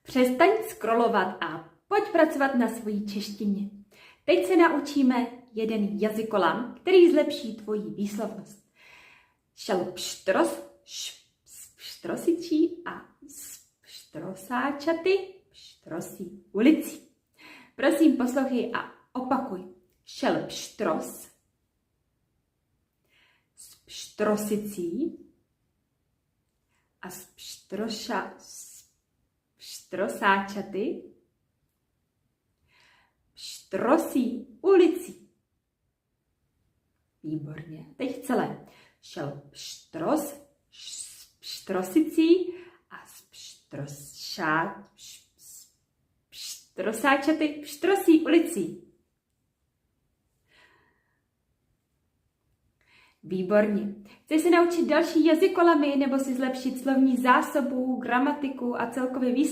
Přestaň scrollovat a pojď pracovat na svojí češtině. Teď se naučíme jeden jazykolam, který zlepší tvoji výslovnost. Šalpštros, pštrosičí a pštrosáčaty, pštrosí ulici. Prosím, poslouchej a opakuj. Šelpštros, s pštrosicí a s pštrosáčaty, pštrosí ulicí. Výborně. Teď celé. Šel pštros, s pštrosicí a s pštrosáčaty, pštrosí ulicí. Výborně. Chceš se naučit další jazykolamy nebo si zlepšit slovní zásobu, gramatiku a celkově výsledky?